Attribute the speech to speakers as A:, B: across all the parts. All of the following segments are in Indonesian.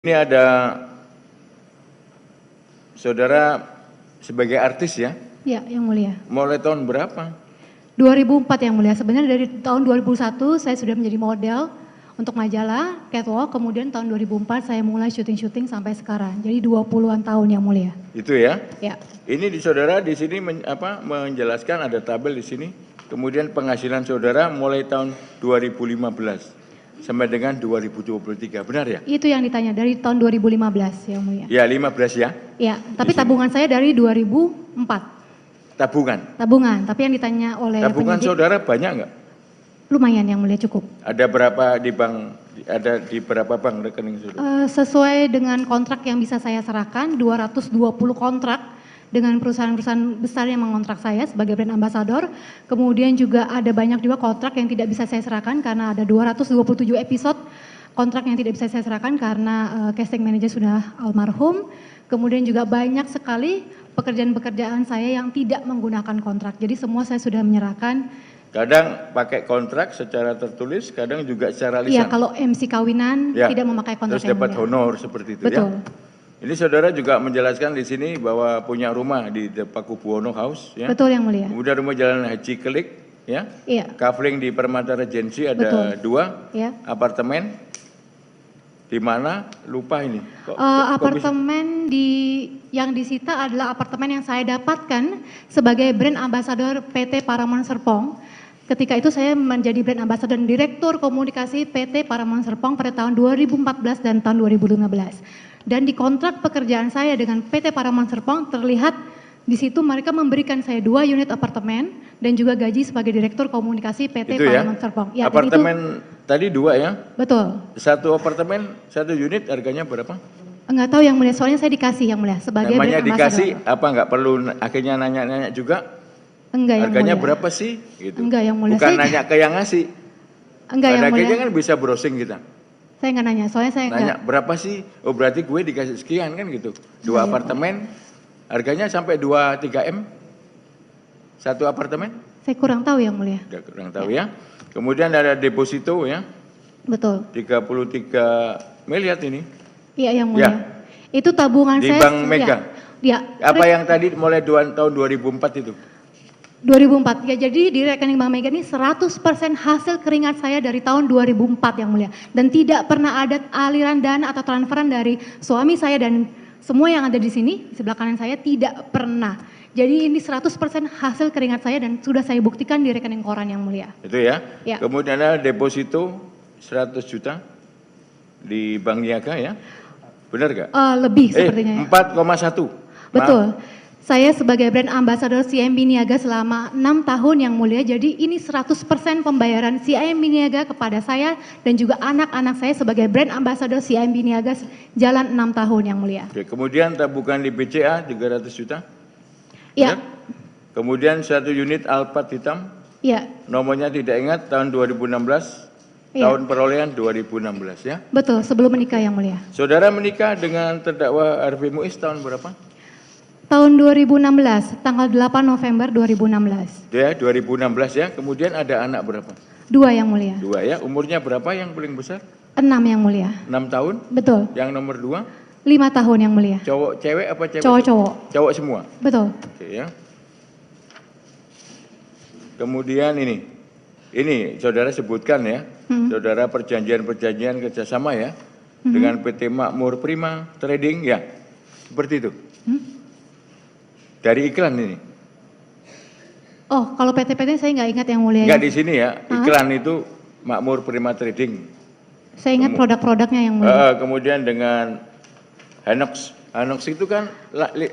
A: Ini ada saudara sebagai artis ya?
B: Ya, yang mulia.
A: Mulai tahun berapa?
B: 2004 yang mulia. Sebenarnya dari tahun 2001 saya sudah menjadi model untuk majalah, catwalk, kemudian tahun 2004 saya mulai syuting-syuting sampai sekarang. Jadi 20-an tahun yang mulia.
A: Itu ya?
B: Ya.
A: Ini di saudara di sini menjelaskan ada tabel di sini. Kemudian penghasilan saudara mulai tahun 2015 sampai dengan 2023, benar ya?
B: Itu yang ditanya dari tahun 2015 yang mulia.
A: Ya, 15 ya?
B: Ya, tapi tabungan saya dari 2004.
A: Tabungan,
B: tapi yang ditanya oleh
A: tabungan
B: penyidik,
A: saudara banyak nggak?
B: lumayan yang mulia, cukup.
A: Ada berapa di bank? Ada di berapa bank rekening saudara?
B: Sesuai dengan kontrak yang bisa saya serahkan, 220 kontrak dengan perusahaan-perusahaan besar yang mengontrak saya sebagai brand ambassador. Kemudian juga ada banyak juga kontrak yang tidak bisa saya serahkan karena ada 227 episode kontrak yang tidak bisa saya serahkan karena casting manager sudah almarhum. Kemudian juga banyak sekali pekerjaan-pekerjaan saya yang tidak menggunakan kontrak. Jadi semua saya sudah menyerahkan.
A: Kadang pakai kontrak secara tertulis, kadang juga secara lisan.
B: Iya, kalau MC kawinan
A: ya,
B: tidak memakai kontrak.
A: Terus dapat honor seperti itu.
B: Betul.
A: Ya. Ini saudara juga menjelaskan di sini bahwa punya rumah di Pakubuwono House. Ya.
B: Betul yang mulia.
A: Kemudian rumah Jalan Haji Kelik, ya.
B: Iya.
A: Kafling di Permata Regency ada
B: Betul.
A: 2,
B: ya.
A: Apartemen di mana lupa ini.
B: Apartemen yang disita adalah apartemen yang saya dapatkan sebagai brand ambassador PT Paramount Serpong. Ketika itu saya menjadi brand ambassador dan direktur komunikasi PT Paramount Serpong pada tahun 2014 dan tahun 2015. Dan di kontrak pekerjaan saya dengan PT Paramount Serpong terlihat di situ mereka memberikan saya 2 unit apartemen dan juga gaji sebagai direktur komunikasi PT
A: itu
B: Paramount
A: ya?
B: Serpong. Ya,
A: apartemen itu, tadi 2 ya?
B: Betul.
A: 1 apartemen, 1 unit harganya berapa?
B: Enggak tahu yang mulia, soalnya saya dikasih yang mulia sebagai
A: namanya
B: brand
A: dikasih
B: ambassador.
A: apa enggak perlu akhirnya nanya-nanya juga?
B: Enggak yang
A: harganya
B: mulia.
A: berapa sih? Gitu.
B: Enggak yang mulia.
A: Bukan nanya ke yang ngasih.
B: Enggak yang mulia.
A: Akhirnya kan bisa browsing kita.
B: Saya enggak nanya, soalnya saya
A: nanya berapa sih? Oh berarti gue dikasih sekian kan gitu. 2 apartemen, harganya sampai 2-3 M? 1 apartemen?
B: Saya kurang tahu yang mulia.
A: Kurang tahu ya. Kemudian ada deposito ya.
B: Betul.
A: 33 miliar ini.
B: Iya yang mulia. Ya. Itu tabungan
A: di
B: saya.
A: Bank Mega.
B: Ya.
A: Apa yang tadi mulai tahun 2004 itu?
B: 2004, ya jadi di rekening Bank Mega ini 100% hasil keringat saya dari tahun 2004 yang mulia. Dan tidak pernah ada aliran dana atau transferan dari suami saya dan semua yang ada di sini, di sebelah kanan saya tidak pernah. Jadi ini 100% hasil keringat saya dan sudah saya buktikan di rekening koran yang mulia.
A: Itu ya?
B: Ya.
A: Kemudian ada deposito 100 juta di Bank Niaga ya? Benar gak?
B: Lebih sepertinya ya.
A: 4,1.
B: Betul. Saya sebagai brand ambassador CIMB Niaga selama 6 tahun yang mulia, jadi ini 100% pembayaran CIMB Niaga kepada saya dan juga anak-anak saya sebagai brand ambassador CIMB Niaga jalan 6 tahun yang mulia.
A: Oke, kemudian tabungan di BCA 300 juta?
B: Iya.
A: Kemudian 1 unit Alphard hitam?
B: Iya.
A: Nomornya tidak ingat, tahun 2016, ya. Tahun perolehan 2016 ya?
B: Betul, sebelum menikah yang mulia.
A: Saudara menikah dengan terdakwa Harvey Muiz tahun berapa?
B: Tahun 2016, tanggal 8 November 2016.
A: Ya, 2016 ya. Kemudian ada anak berapa?
B: 2 yang mulia.
A: 2 ya. Umurnya berapa yang paling besar?
B: 6 yang mulia.
A: 6 tahun?
B: Betul.
A: Yang nomor 2?
B: 5 tahun yang mulia.
A: Cowok, cewek apa cewek?
B: Cowok-cowok.
A: Cowok semua?
B: Betul.
A: Oke ya. Kemudian ini saudara sebutkan ya. Saudara perjanjian-perjanjian kerjasama ya. Dengan PT Makmur Prima Trading ya. Seperti itu. Dari iklan ini.
B: Oh, kalau PT-PT saya nggak ingat yang mulia.
A: Enggak di sini ya. Iklan itu Makmur Prima Trading.
B: Saya ingat produk-produknya yang mulia.
A: Kemudian dengan Hanox. Hanox itu kan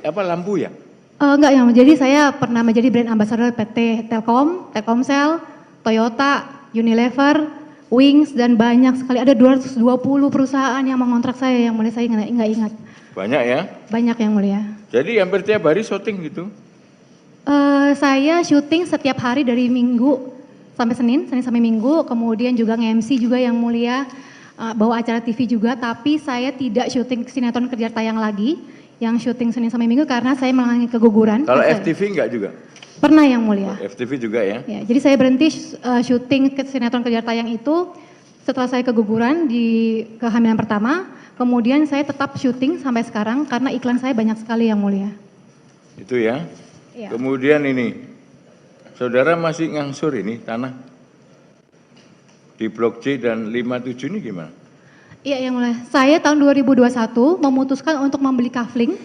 A: lampu ya?
B: Enggak yang, jadi saya pernah menjadi brand ambassador PT Telkom, Telkomsel, Toyota, Unilever, Wings dan banyak sekali. Ada 220 perusahaan yang mengontrak saya yang mulia, saya nggak ingat.
A: Banyak ya?
B: Banyak yang mulia.
A: Jadi hampir tiap hari syuting gitu?
B: Saya syuting setiap hari dari Minggu sampai Senin sampai Minggu, kemudian juga nge-MC juga yang mulia, bawa acara TV juga, tapi saya tidak syuting sinetron Kejar Tayang lagi, yang syuting Senin sampai Minggu karena saya mengalami keguguran.
A: Kalau FTV enggak juga?
B: Pernah yang mulia.
A: FTV juga ya?
B: Ya, jadi saya berhenti syuting sinetron Kejar Tayang itu setelah saya keguguran di kehamilan pertama. Kemudian saya tetap syuting sampai sekarang karena iklan saya banyak sekali yang mulia.
A: Itu ya.
B: Iya.
A: Kemudian ini, saudara masih ngangsur ini tanah di Blok C dan 57 ini gimana?
B: Iya yang mulia. Saya tahun 2021 memutuskan untuk membeli kafling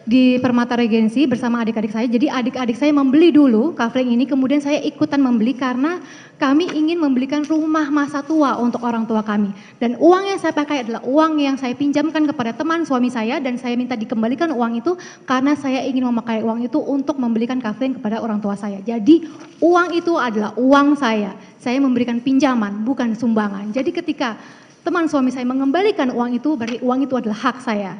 B: di Permata Regency bersama adik-adik saya. Jadi adik-adik saya membeli dulu kafling ini, kemudian saya ikutan membeli karena kami ingin membelikan rumah masa tua untuk orang tua kami. Dan uang yang saya pakai adalah uang yang saya pinjamkan kepada teman suami saya dan saya minta dikembalikan uang itu karena saya ingin memakai uang itu untuk membelikan kafling kepada orang tua saya. Jadi uang itu adalah uang saya. Saya memberikan pinjaman, bukan sumbangan. Jadi ketika teman suami saya mengembalikan uang itu, berarti uang itu adalah hak saya.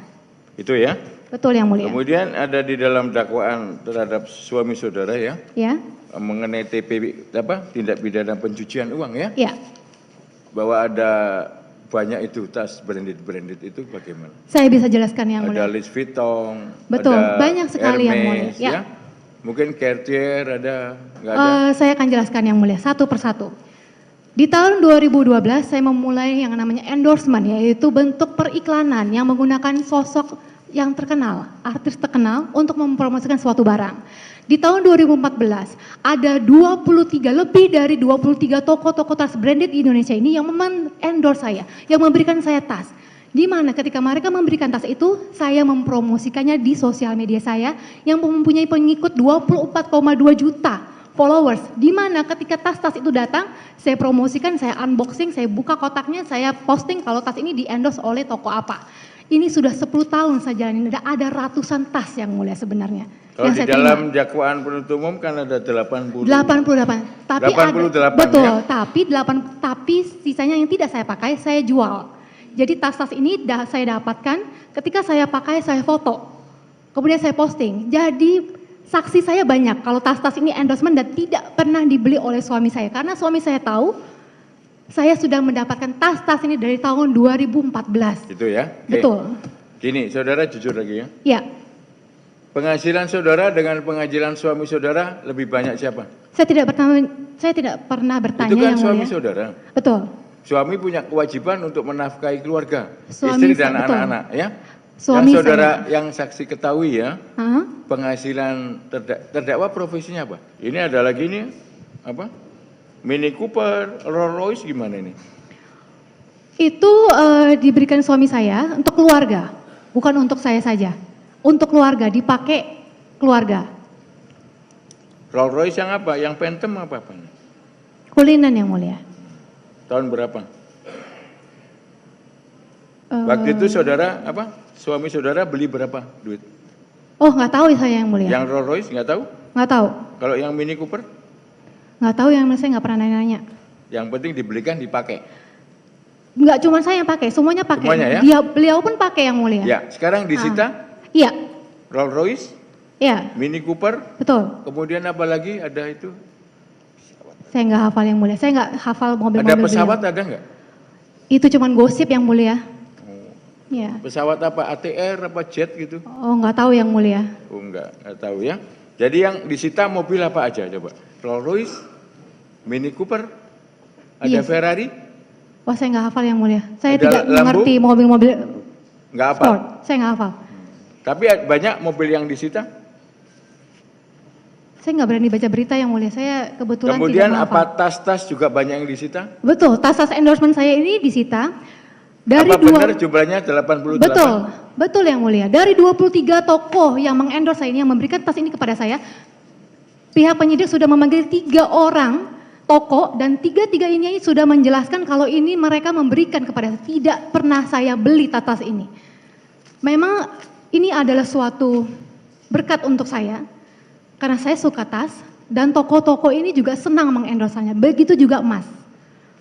A: Itu ya.
B: Betul yang mulia.
A: Kemudian ada di dalam dakwaan terhadap suami saudara ya,
B: Ya.
A: mengenai tindak pidana pencucian uang ya,
B: Ya.
A: bahwa ada banyak itu tas branded itu bagaimana?
B: Saya bisa jelaskan yang mulia.
A: Ada Louis Vuitton,
B: Betul,
A: ada
B: banyak sekali yang mulia.
A: Hermes,
B: Ya.
A: ya. Mungkin Cartier ada, nggak ada?
B: Saya akan jelaskan yang mulia satu persatu. Di tahun 2012 saya memulai yang namanya endorsement, yaitu bentuk periklanan yang menggunakan sosok yang terkenal, artis terkenal untuk mempromosikan suatu barang. Di tahun 2014 ada 23 lebih dari 23 toko-toko tas branded di Indonesia ini yang endorse saya, yang memberikan saya tas. Di mana ketika mereka memberikan tas itu, saya mempromosikannya di sosial media saya yang mempunyai pengikut 24,2 juta followers. Di mana ketika tas-tas itu datang, saya promosikan, saya unboxing, saya buka kotaknya, saya posting kalau tas ini di-endorse oleh toko apa. Ini sudah 10 tahun saya jalanin, ada ratusan tas yang mulia sebenarnya.
A: Kalau
B: yang
A: di
B: saya
A: dalam
B: terima.
A: dakwaan penuntut umum kan ada 80.
B: 88. Tapi
A: 88
B: betul,
A: ya?
B: tapi sisanya yang tidak saya pakai saya jual. Jadi tas-tas ini saya dapatkan ketika saya pakai saya foto. Kemudian saya posting. Jadi saksi saya banyak kalau tas-tas ini endorsement dan tidak pernah dibeli oleh suami saya karena suami saya tahu saya sudah mendapatkan tas-tas ini dari tahun 2014.
A: Itu ya? Oke.
B: Betul.
A: Gini, saudara jujur lagi ya.
B: Ya.
A: Penghasilan saudara dengan penghasilan suami saudara lebih banyak siapa?
B: Saya tidak pernah bertanya
A: Itu kan
B: yang
A: suami
B: mulia.
A: saudara.
B: Betul.
A: Suami punya kewajiban untuk menafkahi keluarga,
B: Suami
A: istri dan
B: betul.
A: anak-anak ya.
B: Suami
A: yang saudara yang saksi ketahui ya,
B: Hah?
A: penghasilan terdakwa profesinya apa? Ini ada lagi nih apa? Mini Cooper, Rolls Royce gimana ini?
B: Itu diberikan suami saya untuk keluarga, bukan untuk saya saja. Untuk keluarga, dipakai keluarga.
A: Rolls Royce yang apa? Yang Phantom apa?
B: Kulinan yang mulia.
A: Tahun berapa? Waktu itu saudara apa? Suami saudara beli berapa duit?
B: Oh nggak tahu saya yang mulia.
A: Yang Rolls Royce nggak tahu?
B: Nggak tahu.
A: Kalau yang Mini Cooper?
B: Nggak tahu yang saya nggak pernah nanya.
A: Yang penting dibelikan dipakai.
B: Nggak cuma saya yang pakai, semuanya pakai.
A: Semuanya ya?
B: Beliau pun pakai yang mulia.
A: Ya, sekarang disita
B: Iya,
A: Rolls Royce,
B: iya,
A: Mini Cooper,
B: betul.
A: kemudian apa lagi ada itu?
B: Saya nggak hafal yang mulia. Saya nggak hafal mobil-mobil.
A: Ada pesawat
B: beliau.
A: ada nggak?
B: Itu cuman gosip yang mulia.
A: Oh,
B: Iya.
A: pesawat apa? ATR apa jet gitu?
B: Oh nggak tahu yang mulia.
A: Oh nggak tahu ya. Jadi yang disita mobil apa aja coba? Rolls Royce, Mini Cooper, ada
B: Iya.
A: Ferrari,
B: Wah saya nggak hafal yang mulia. Saya
A: Ada
B: tidak
A: Lambo?
B: mengerti mobil-mobil
A: nggak apa.
B: sport. Saya nggak hafal.
A: Tapi banyak mobil yang disita.
B: Saya nggak berani baca berita yang mulia. Saya kebetulan
A: Kemudian
B: tidak
A: apa
B: menghafal.
A: tas-tas juga banyak yang disita?
B: Betul, tas-tas endorsement saya ini disita dari
A: Apa benar jumlahnya 88?
B: Betul, betul yang mulia. Dari 23 tokoh yang mengendorse saya ini, yang memberikan tas ini kepada saya, pihak penyidik sudah memanggil 3 orang toko dan 3 ini sudah menjelaskan kalau ini mereka memberikan kepada saya. Tidak pernah saya beli tas ini. Memang ini adalah suatu berkat untuk saya karena saya suka tas dan toko-toko ini juga senang mengendorsanya. Begitu juga emas.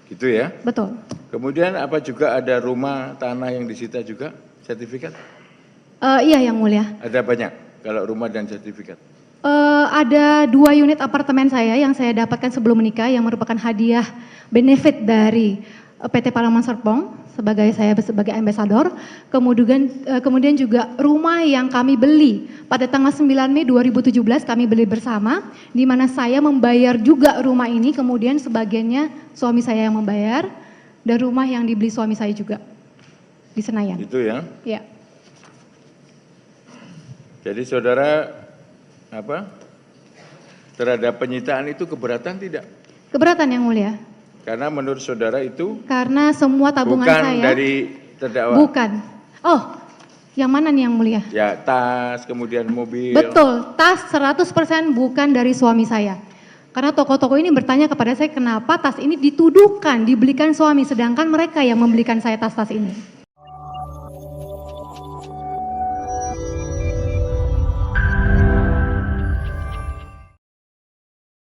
A: Gitu ya.
B: Betul.
A: Kemudian apa juga ada rumah tanah yang disita juga sertifikat?
B: Iya yang mulia.
A: Ada banyak kalau rumah dan sertifikat.
B: Ada 2 unit apartemen saya yang saya dapatkan sebelum menikah yang merupakan hadiah benefit dari PT Paramount Serpong sebagai ambasador. Kemudian juga rumah yang kami beli pada tanggal 9 Mei 2017 kami beli bersama, di mana saya membayar juga rumah ini, kemudian sebagiannya suami saya yang membayar, dan rumah yang dibeli suami saya juga di Senayan.
A: Itu ya.
B: Ya.
A: Jadi saudara terhadap penyitaan itu keberatan tidak?
B: Keberatan yang mulia.
A: Karena menurut saudara itu
B: Karena semua tabungan
A: bukan
B: saya.
A: dari terdakwa.
B: Bukan. Oh, yang mana nih yang mulia?
A: Ya, tas, kemudian mobil.
B: Betul, tas 100% bukan dari suami saya. Karena toko-toko ini bertanya kepada saya kenapa tas ini dituduhkan, dibelikan suami, sedangkan mereka yang membelikan saya tas-tas ini.